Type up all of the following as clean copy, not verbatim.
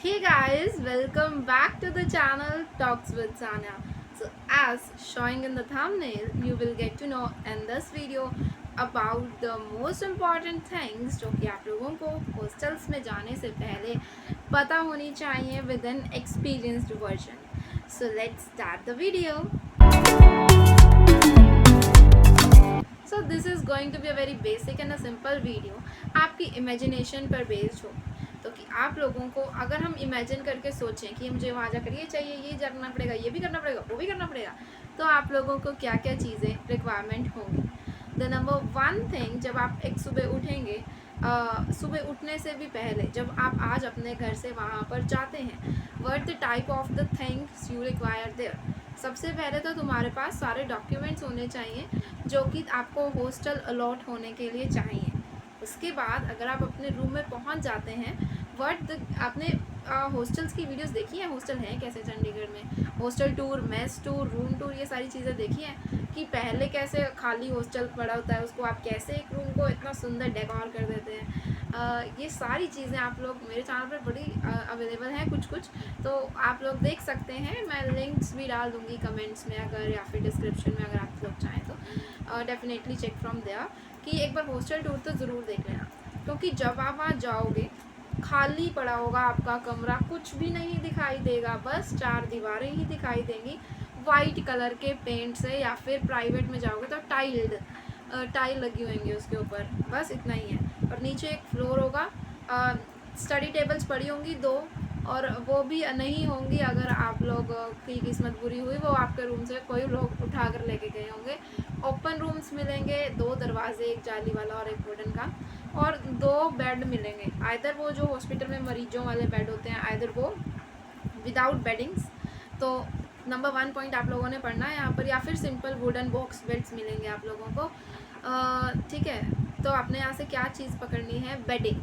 Hey guys, welcome back to the channel Talks with Sanya. So as showing in the thumbnail, you will get to know in this video about the most important things जो कि आप लोगों को hostels में जाने से पहले पता होनी चाहिए with an experienced version. So let's start the video. So this is going to be a very basic and a simple video. आपकी imagination पर based हो तो कि आप लोगों को अगर हम इमेजिन करके सोचें कि मुझे वहाँ जाकर ये चाहिए, ये करना पड़ेगा, ये भी करना पड़ेगा, वो भी करना पड़ेगा, तो आप लोगों को क्या क्या चीज़ें रिक्वायरमेंट होंगी. द नंबर वन थिंग, जब आप एक सुबह उठेंगे, सुबह उठने से भी पहले जब आप आज अपने घर से वहाँ पर जाते हैं, what the type of the things you require there. सबसे पहले तो तुम्हारे पास सारे डॉक्यूमेंट्स होने चाहिए जो कि आपको हॉस्टल अलॉट होने के लिए चाहिए. उसके बाद अगर आप अपने रूम में पहुंच जाते हैं, आपने हॉस्टल्स की वीडियोस देखी हैं, हॉस्टल हैं कैसे चंडीगढ़ में, hostel tour, mess tour, room tour, ये सारी चीज़ें देखी हैं कि पहले कैसे खाली हॉस्टल पड़ा होता है, उसको आप कैसे एक रूम को इतना सुंदर डेकोर कर देते हैं. ये सारी चीज़ें आप लोग मेरे चैनल पर बड़ी अवेलेबल हैं कुछ तो आप लोग देख सकते हैं. मैं लिंक्स भी डाल दूँगी कमेंट्स में अगर, या फिर डिस्क्रिप्शन में अगर आप लोग चाहें तो डेफिनेटली चेक फ्रॉम देयर कि एक बार हॉस्टल टूर तो ज़रूर देख लेना. क्योंकि जब आप वहाँ जाओगे खाली पड़ा होगा आपका कमरा, कुछ भी नहीं दिखाई देगा, बस चार दीवारें ही दिखाई देंगी वाइट कलर के पेंट से, या फिर प्राइवेट में जाओगे तो टाइल लगी होंगी उसके ऊपर, बस इतना ही है. और नीचे एक फ्लोर होगा, स्टडी टेबल्स पड़ी होंगी दो, और वो भी नहीं होंगी अगर आप लोग की किस्मत बुरी हुई, वो आपके रूम से कोई लोग उठा कर लेके गए होंगे. ओपन रूम्स मिलेंगे, दो दरवाजे, एक जाली वाला और एक वुडन का, और दो बेड मिलेंगे. आइदर वो जो हॉस्पिटल में मरीजों वाले बेड होते हैं, आइदर वो विदाउट बेडिंग्स. तो नंबर वन पॉइंट आप लोगों ने पढ़ना है यहाँ पर, या फिर सिंपल वुडन बॉक्स बेड्स मिलेंगे आप लोगों को. ठीक है, तो आपने यहाँ से क्या चीज़ पकड़नी है, बेडिंग,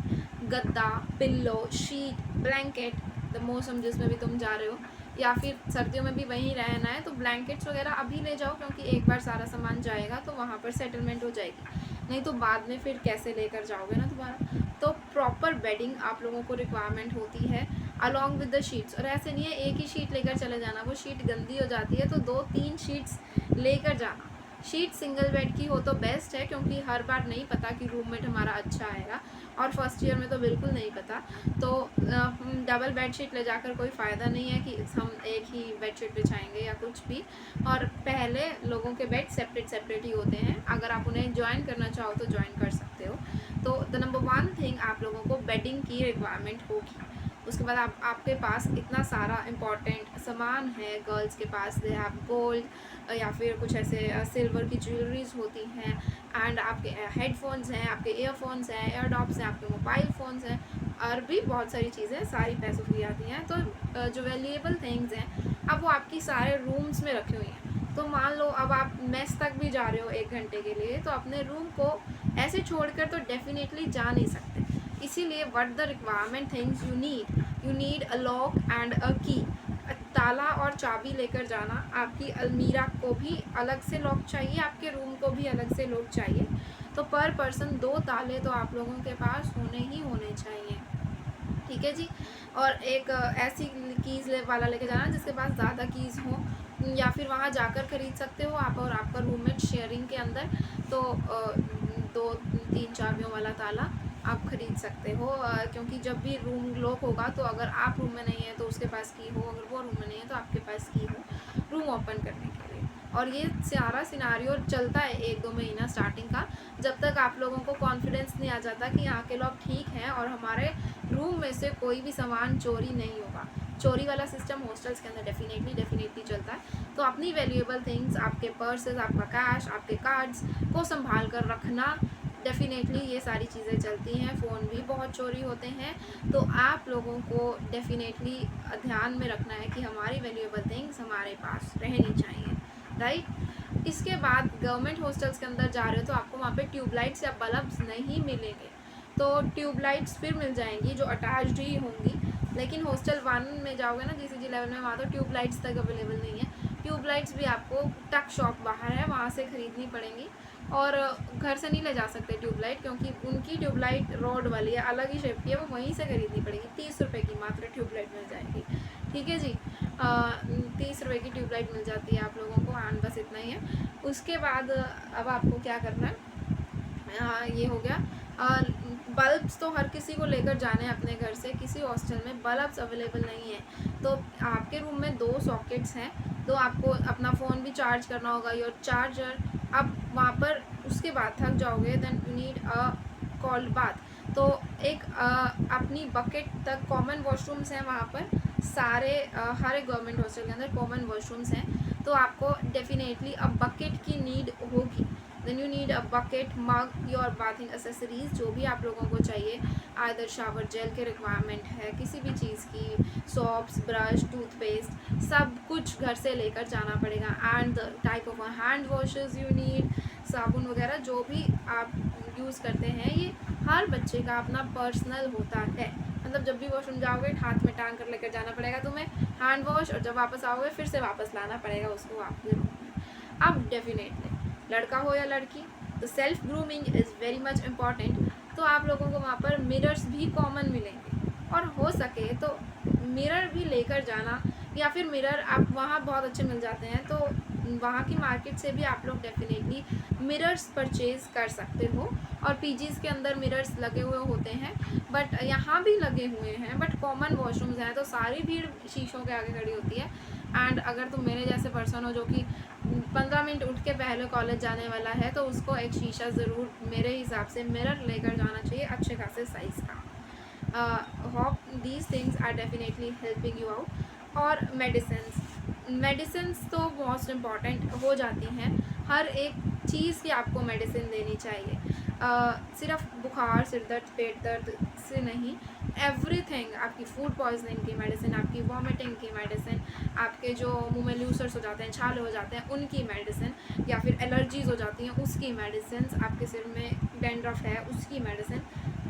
गद्दा, पिल्लो, शीट, ब्लैंकेट. द मौसम जिसमें भी तुम जा रहे हो, या फिर सर्दियों में भी वहीं रहना है तो ब्लैंकेट्स वगैरह अभी ले जाओ, क्योंकि एक बार सारा सामान जाएगा तो वहाँ पर सेटलमेंट हो जाएगी, नहीं तो बाद में फिर कैसे लेकर जाओगे ना दोबारा. तो प्रॉपर बेडिंग आप लोगों को रिक्वायरमेंट होती है अलॉन्ग विद द शीट्स. और ऐसे नहीं है एक ही शीट लेकर चले जाना, वो शीट गंदी हो जाती है, तो 2-3 शीट्स लेकर जाना. शीट सिंगल बेड की हो तो बेस्ट है, क्योंकि हर बार नहीं पता कि रूममेट हमारा अच्छा आएगा, और फर्स्ट ईयर में तो बिल्कुल नहीं पता. तो डबल बेड शीट ले जाकर कोई फ़ायदा नहीं है कि हम एक ही बेड शीट बिछाएंगे या कुछ भी. और पहले लोगों के बेड सेपरेट ही होते हैं, अगर आप उन्हें ज्वाइन करना चाहो तो ज्वाइन कर सकते हो. तो द नंबर वन थिंग, आप लोगों को बेडिंग की रिक्वायरमेंट होगी. उसके बाद आपके पास इतना सारा इम्पॉर्टेंट सामान है, गर्ल्स के पास दे हैव गोल्ड, या फिर कुछ ऐसे सिल्वर की ज्वेलरीज होती हैं, एंड आपके हेडफोन्स हैं, आपके ईयरफोन्स हैं, एयरडॉप्स हैं, आपके मोबाइल फ़ोन्स हैं, और भी बहुत सारी चीज़ें सारी पैसों की आती हैं. तो जो वैल्यूएबल थिंग्स हैं अब वो आपकी सारे रूम्स में रखी हुई हैं. तो मान लो अब आप मेस तक भी जा रहे हो 1 घंटे के लिए, तो अपने रूम को ऐसे छोड़कर तो डेफिनेटली जा नहीं सकते. इसीलिए what the requirement things you need a lock and अ की. ताला और चाबी लेकर जाना. आपकी अलमीरा को भी अलग से लॉक चाहिए, आपके रूम को भी अलग से लॉक चाहिए. तो पर पर्सन 2 ताले तो आप लोगों के पास होने ही होने चाहिए. ठीक है जी. और एक ऐसी कीज़ वाला लेके जाना जिसके पास ज़्यादा कीज़ हो, या फिर वहाँ जाकर ख़रीद सकते हो आप और आपका रूममेट शेयरिंग के अंदर. तो 2-3 चाबियों वाला ताला आप ख़रीद सकते हो, क्योंकि जब भी रूम लॉक होगा तो अगर आप रूम में नहीं है तो उसके पास की हो, अगर वो रूम में नहीं है तो आपके पास की हो रूम ओपन करने के लिए. और ये सारा सिनारियो चलता है 1-2 महीना स्टार्टिंग का, जब तक आप लोगों को कॉन्फिडेंस नहीं आ जाता कि यहाँ के लोग ठीक हैं और हमारे रूम में से कोई भी सामान चोरी नहीं होगा. चोरी वाला सिस्टम हॉस्टल्स के अंदर डेफिनेटली चलता है. तो अपनी वैल्यूएबल थिंग्स, आपके पर्सेस, आपका कैश, आपके कार्ड्स को संभाल कर रखना. डेफिनेटली ये सारी चीज़ें चलती हैं. फ़ोन भी बहुत चोरी होते हैं, तो आप लोगों को डेफिनेटली ध्यान में रखना है कि हमारी वैल्यूएबल थिंग्स हमारे पास रहनी चाहिए, राइट. इसके बाद गवर्नमेंट हॉस्टल्स के अंदर जा रहे हो तो आपको वहाँ पे ट्यूबलाइट्स या बल्ब्स नहीं मिलेंगे. तो ट्यूबलाइट्स फिर मिल जाएंगी जो अटैच्ड ही होंगी, लेकिन हॉस्टल 1 में जाओगे ना, जीसीजी लेवल में, वहाँ तो ट्यूबलाइट्स तक अवेलेबल नहीं है. ट्यूबलाइट्स भी आपको टक शॉप बाहर है, वहाँ से ख़रीदनी पड़ेंगी. और घर से नहीं ले जा सकते ट्यूबलाइट, क्योंकि उनकी ट्यूबलाइट रोड वाली है, अलग ही शेप की है, वो वहीं से खरीदनी पड़ेगी। 30 रुपये की मात्र ट्यूबलाइट मिल जाएगी। ठीक है जी, 30 रुपये की ट्यूबलाइट मिल जाती है आप लोगों को, एंड बस इतना ही है। उसके बाद अब आपको क्या करना है, ये हो गया। बल्ब्स तो हर किसी को लेकर जाने हैं अपने घर से, किसी हॉस्टल में बल्ब्स अवेलेबल नहीं है तो आपके रूम में 2 सॉकेट्स हैं, तो आपको अपना फ़ोन भी चार्ज करना होगा, योर चार्जर। अब वहाँ पर उसके बाद थक जाओगे, then you need a cold bath. तो एक अपनी बकेट तक कॉमन वॉशरूम्स हैं वहाँ पर, सारे हर एक गवर्नमेंट हॉस्टल के अंदर कॉमन वॉशरूम्स हैं, तो आपको डेफिनेटली अब बकेट की नीड होगी। Then you need a bucket, mug, your bathing accessories जो भी आप लोगों को चाहिए, आइदर शावर जेल के रिक्वायरमेंट है, किसी भी चीज़ की, सोप्स, ब्रश, टूथपेस्ट, सब कुछ घर से लेकर जाना पड़ेगा। And the type of hand washes you need, साबुन वगैरह जो भी आप यूज़ करते हैं, ये हर बच्चे का अपना पर्सनल होता है। मतलब जब भी वॉशरूम जाओगे हाथ में टांग कर लेकर जाना पड़ेगा तुम्हें हैंड वॉश, और जब वापस आओगे फिर से वापस लाना पड़ेगा उसको आपके रूम में। अब डेफिनेटली लड़का हो या लड़की, तो self grooming is very much important. तो आप लोगों को वहाँ पर मिरर्स भी कॉमन मिलेंगे, और हो सके तो मिरर भी लेकर जाना, या फिर मिरर आप वहाँ बहुत अच्छे मिल जाते हैं, तो वहाँ की मार्केट से भी आप लोग डेफिनेटली मिरर्स परचेज़ कर सकते हो। और पीजीज़ के अंदर मिरर्स लगे हुए होते हैं, बट यहाँ भी लगे हुए हैं, बट कॉमन वॉशरूम्स हैं तो सारी भीड़ शीशों के आगे खड़ी होती है। एंड अगर तुम मेरे जैसे पर्सन हो जो कि 15 मिनट उठ के पहले कॉलेज जाने वाला है, तो उसको एक शीशा ज़रूर मेरे हिसाब से मिरर लेकर जाना चाहिए अच्छे खासे साइज़ का। Hope these things are definitely helping you out. और मेडिसिन्स तो मोस्ट इम्पॉर्टेंट हो जाती हैं, हर एक चीज़ की आपको मेडिसिन देनी चाहिए। सिर्फ बुखार, सिर दर्द, पेट दर्द से नहीं, एवरीथिंग, आपकी फूड पॉइजनिंग की मेडिसिन, आपकी वॉमिटिंग की मेडिसिन, आपके जो मुंह में ल्यूसर्स हो जाते हैं, छाले हो जाते हैं, उनकी मेडिसिन, या फिर एलर्जीज़ हो जाती हैं उसकी मेडिसिन, आपके सिर में डैंड्रफ है उसकी medicine,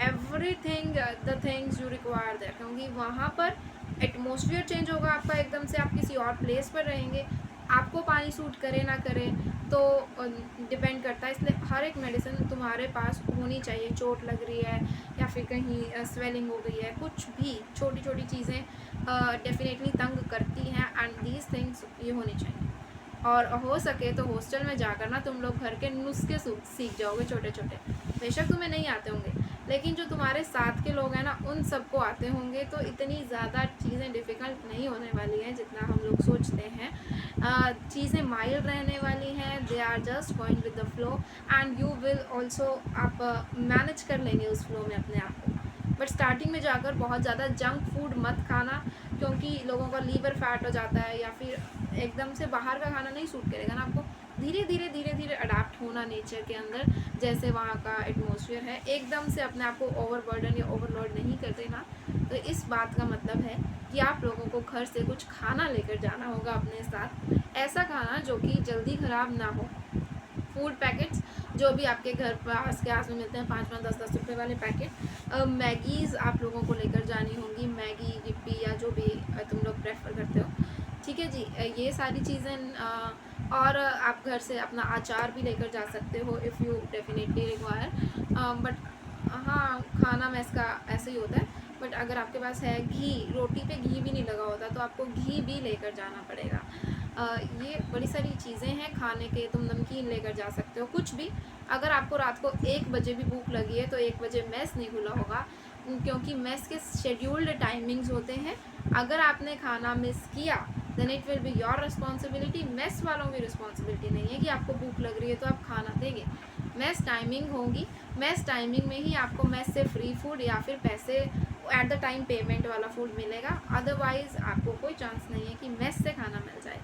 everything the things you require there. क्योंकि वहाँ पर एटमॉस्फेयर चेंज होगा आपका एकदम से, आप किसी और प्लेस पर रहेंगे, आपको पानी सूट करे ना करे तो डिपेंड करता है। इसलिए हर एक मेडिसिन तुम्हारे पास होनी चाहिए। चोट लग रही है या फिर कहीं स्वेलिंग हो गई है, कुछ भी छोटी छोटी चीज़ें डेफिनेटली तंग करती हैं, एंड दीज थिंग्स ये होनी चाहिए। और हो सके तो हॉस्टल में जाकर ना तुम लोग घर के नुस्खे सीख जाओगे छोटे छोटे। बेशक तुम्हें नहीं आते होंगे, लेकिन जो तुम्हारे साथ के लोग हैं ना उन सबको आते होंगे, तो इतनी ज़्यादा चीज़ें डिफ़िकल्ट नहीं होने वाली हैं जितना हम लोग सोचते हैं। चीज़ें माइल्ड रहने वाली हैं, they are just going with the flow, and you will also, आप मैनेज कर लेंगे उस फ्लो में अपने आप को। बट स्टार्टिंग में जाकर बहुत ज़्यादा जंक फूड मत खाना, क्योंकि लोगों का लीवर फैट हो जाता है, या फिर एकदम से बाहर का खाना नहीं सूट करेगा ना आपको। धीरे धीरे अडाप्ट होना नेचर के अंदर, जैसे वहाँ का एटमॉस्फेयर है, एकदम से अपने आप को ओवरबर्डन या ओवरलोड नहीं कर देना। तो इस बात का मतलब है कि आप लोगों को घर से कुछ खाना लेकर जाना होगा अपने साथ, ऐसा खाना जो कि जल्दी ख़राब ना हो। फूड पैकेट्स जो भी आपके घर पास के आस में मिलते हैं, 5-5, 10-10 रुपये वाले पैकेट, मैगीज़ आप लोगों को लेकर जानी होंगी, मैगी, yippee या जो भी तुम लोग प्रेफर करते हो। ठीक है जी, ये सारी चीज़ें, और आप घर से अपना अचार भी लेकर जा सकते हो if you definitely require. But हाँ, खाना में इसका ऐसे ही होता है, बट अगर आपके पास है घी, रोटी पे घी भी नहीं लगा होता तो आपको घी भी लेकर जाना पड़ेगा। ये बड़ी सारी चीज़ें हैं खाने के, तुम नमकीन लेकर जा सकते हो, कुछ भी। अगर आपको रात को 1 बजे भी भूख लगी है तो 1 बजे मेस नहीं खुला होगा, क्योंकि मेस के शेड्यूल्ड टाइमिंग्स होते हैं। अगर आपने खाना मिस किया then it will be your responsibility, mess वालों की रिस्पॉन्सिबिलिटी नहीं है कि आपको भूख लग रही है तो आप खाना देंगे। मेस टाइमिंग होगी, मेस टाइमिंग में ही आपको मेस से फ्री फूड या फिर पैसे एट द टाइम पेमेंट वाला फूड मिलेगा, अदरवाइज़ आपको कोई चांस नहीं है कि मेस से खाना मिल जाए।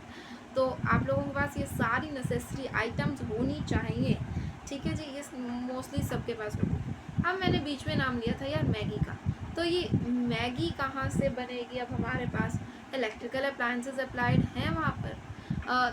तो आप लोगों के पास ये सारी नेसेसरी आइटम्स होनी चाहिए। ठीक है जी, ये मोस्टली सबके पास होगी। अब मैंने बीच में नाम लिया था यार मैगी का, तो ये मैगी कहाँ से बनेगी? अब हमारे पास इलेक्ट्रिकल अप्लायंसेस अप्लाइड हैं वहाँ पर।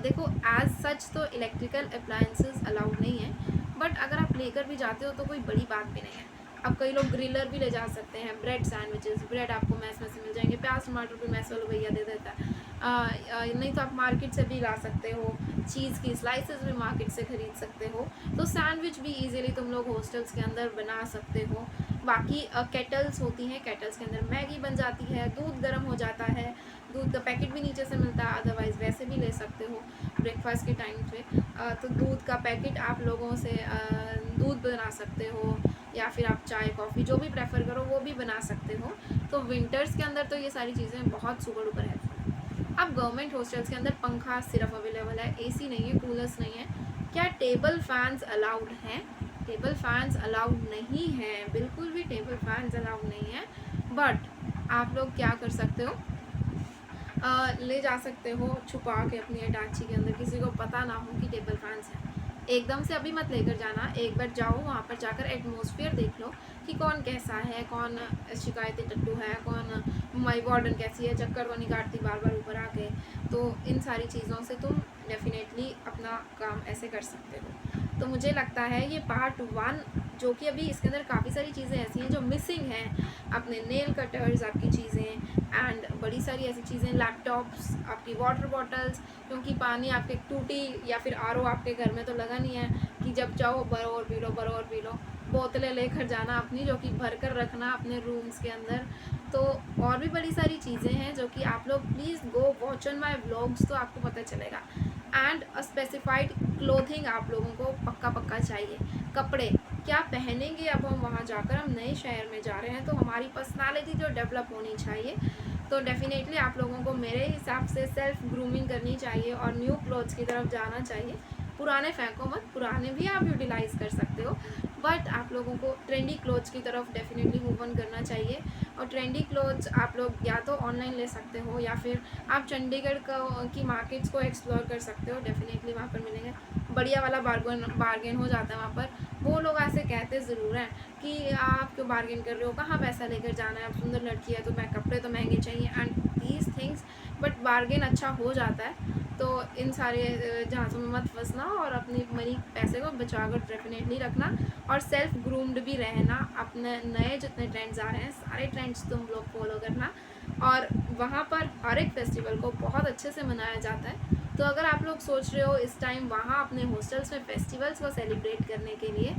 देखो एज सच तो इलेक्ट्रिकल अप्लायंसेस अलाउड नहीं है, बट अगर आप लेकर भी जाते हो तो कोई बड़ी बात भी नहीं है। अब कई लोग ग्रिलर भी ले जा सकते हैं, ब्रेड सैंडविचेस, ब्रेड आपको मैस में से मिल जाएंगे, प्याज टमाटर भी मैस वाला भैया दे देता है। नहीं तो आप मार्केट से भी ला सकते हो, चीज़ की स्लाइसेस भी मार्केट से ख़रीद सकते हो। तो सैंडविच भी ईज़िली तुम लोग हॉस्टल्स के अंदर बना सकते हो। बाकी केटल्स होती हैं, केटल्स के अंदर मैगी बन जाती है, दूध गर्म हो जाता है, दूध का पैकेट भी नीचे से मिलता है, अदरवाइज़ वैसे भी ले सकते हो ब्रेकफास्ट के टाइम पे। तो दूध का पैकेट आप लोगों से दूध बना सकते हो, या फिर आप चाय कॉफ़ी जो भी प्रेफर करो वो भी बना सकते हो। तो विंटर्स के अंदर तो ये सारी चीज़ें बहुत सुपर डुपर हेल्पफुल। अब गवर्नमेंट हॉस्टल्स के अंदर पंखा सिर्फ अवेलेबल है, एसी नहीं है, कूलर्स नहीं है। क्या टेबल फैंस अलाउड हैं? टेबल फैंस अलाउड नहीं है, बिल्कुल भी टेबल फैंस अलाउड नहीं है। बट आप लोग क्या कर सकते हो, ले जा सकते हो छुपा के अपनी अटैची के अंदर, किसी को पता ना हो कि टेबल फैंस है। एकदम से अभी मत लेकर जाना, एक बार जाओ वहाँ पर जाकर एटमॉस्फेयर देख लो कि कौन कैसा है, कौन शिकायती टट्टू है, कौन माई वार्डन कैसी है, चक्कर तो नहीं काटती बार बार ऊपर आके। तो इन सारी चीज़ों से तुम डेफिनेटली अपना काम ऐसे कर सकते हो। तो मुझे लगता है ये पार्ट 1, जो कि अभी इसके अंदर काफ़ी सारी चीज़ें ऐसी हैं जो मिसिंग हैं, अपने नेल कटर्स, आपकी चीज़ें एंड बड़ी सारी ऐसी चीज़ें, लैपटॉप्स, आपकी वाटर बॉटल्स, क्योंकि पानी आपके टूटी या फिर आरओ आपके घर में तो लगा नहीं है कि जब चाहो भरो और पी लो, भरो और पी लो। बोतलें लेकर जाना अपनी, जो कि भर कर रखना अपने रूम्स के अंदर। तो और भी बड़ी सारी चीज़ें हैं जो कि आप लोग please go watch on my vlogs, तो आपको पता चलेगा। एंड स्पेसिफाइड क्लोथिंग आप लोगों को पक्का पक्का चाहिए। कपड़े क्या पहनेंगे, अब हम वहाँ जाकर, हम नए शहर में जा रहे हैं, तो हमारी पर्सनालिटी जो डेवलप होनी चाहिए। तो डेफिनेटली आप लोगों को मेरे हिसाब से सेल्फ ग्रूमिंग करनी चाहिए और न्यू क्लोथ्स की तरफ जाना चाहिए। पुराने फेंको मत, पुराने भी आप यूटिलाइज़ कर सकते हो, बट आप लोगों को ट्रेंडी क्लोथ्स की तरफ डेफिनेटली मूव ऑन करना चाहिए। और ट्रेंडी क्लोथ्स आप लोग या तो ऑनलाइन ले सकते हो, या फिर आप चंडीगढ़ की मार्केट्स को एक्सप्लोर कर सकते हो, डेफिनेटली वहाँ पर मिलेंगे। बढ़िया वाला बार्गेन हो जाता है वहाँ पर। वो लोग ऐसे कहते ज़रूर हैं कि आप क्यों बार्गेन कर रहे हो, कहाँ पैसा लेकर जाना है, आप सुंदर लड़की है तो मैं कपड़े तो महंगे चाहिए and these things, but bargain अच्छा हो जाता है। तो इन सारे झांसों में मत फंसना और अपनी मनी पैसे को बचा कर डेफिनेटली रखना, और सेल्फ ग्रूम्ड भी रहना। अपने नए जितने ट्रेंड्स आ रहे हैं सारे ट्रेंड्स तुम लोग फॉलो करना। और वहाँ पर हर एक फेस्टिवल को बहुत अच्छे से मनाया जाता है। तो अगर आप लोग सोच रहे हो इस टाइम वहाँ अपने हॉस्टल्स में फेस्टिवल्स को सेलिब्रेट करने के लिए,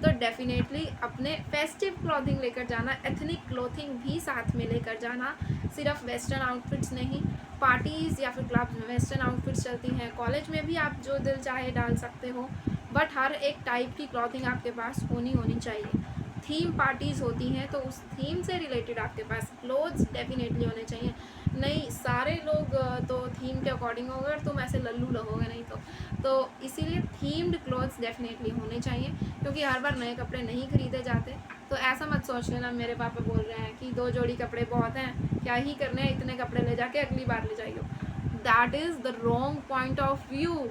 तो डेफिनेटली अपने फेस्टिव क्लॉथिंग लेकर जाना, एथनिक क्लॉथिंग भी साथ में लेकर जाना। सिर्फ वेस्टर्न आउटफिट्स नहीं, पार्टीज़ या फिर क्लब्स में वेस्टर्न आउटफिट्स चलती हैं, कॉलेज में भी आप जो दिल चाहे डाल सकते हो, बट हर एक टाइप की क्लॉथिंग आपके पास होनी चाहिए। थीम पार्टीज़ होती हैं तो उस थीम से रिलेटेड आपके पास क्लोथ्स डेफिनेटली होने चाहिए। नहीं सारे लोग तो थीम के अकॉर्डिंग होगा, अगर तुम ऐसे लल्लू लगोगे नहीं तो इसीलिए थीम्ड क्लोथ्स डेफिनेटली होने चाहिए, क्योंकि हर बार नए कपड़े नहीं खरीदे जाते। तो ऐसा मत सोच लेना मेरे पापा बोल रहे हैं कि 2 जोड़ी कपड़े बहुत हैं, क्या ही करने हैं इतने कपड़े, ले जाके अगली बार ले जाइयो। That is the wrong point of view.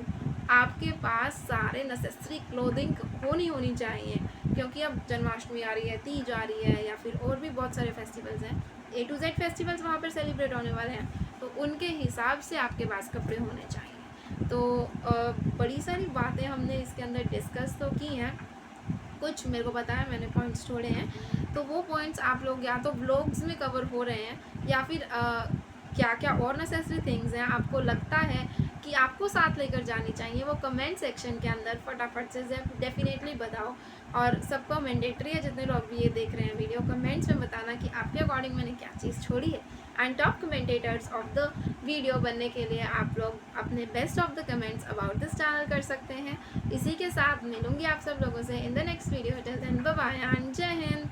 आपके पास सारे नेसेसरी क्लोथिंग होनी चाहिए, क्योंकि अब जन्माष्टमी आ रही है, तीज आ रही है, या फिर और भी बहुत सारे फेस्टिवल्स हैं, A to Z फेस्टिवल्स वहाँ पर सेलिब्रेट होने वाले हैं, तो उनके हिसाब से आपके पास कपड़े होने चाहिए। तो बड़ी सारी बातें हमने इसके अंदर डिस्कस तो की हैं, कुछ मेरे को पता है मैंने पॉइंट्स छोड़े हैं, तो वो पॉइंट्स आप लोग या तो व्लॉग्स में कवर हो रहे हैं, या फिर क्या क्या और नेसेसरी थिंग्स हैं आपको लगता है कि आपको साथ लेकर जानी चाहिए, वो कमेंट सेक्शन के अंदर फटाफट से डेफिनेटली बताओ। और सबको मैंडेटरी है, जितने लोग भी ये देख रहे हैं वीडियो, कमेंट्स में बताना कि आपके अकॉर्डिंग मैंने क्या चीज़ छोड़ी है। And top commentators of the video बनने के लिए आप लोग अपने best of the comments about this channel कर सकते हैं। इसी के साथ मिलूंगी आप सब लोगों से in the next video. Till then bye bye and जय हिंद।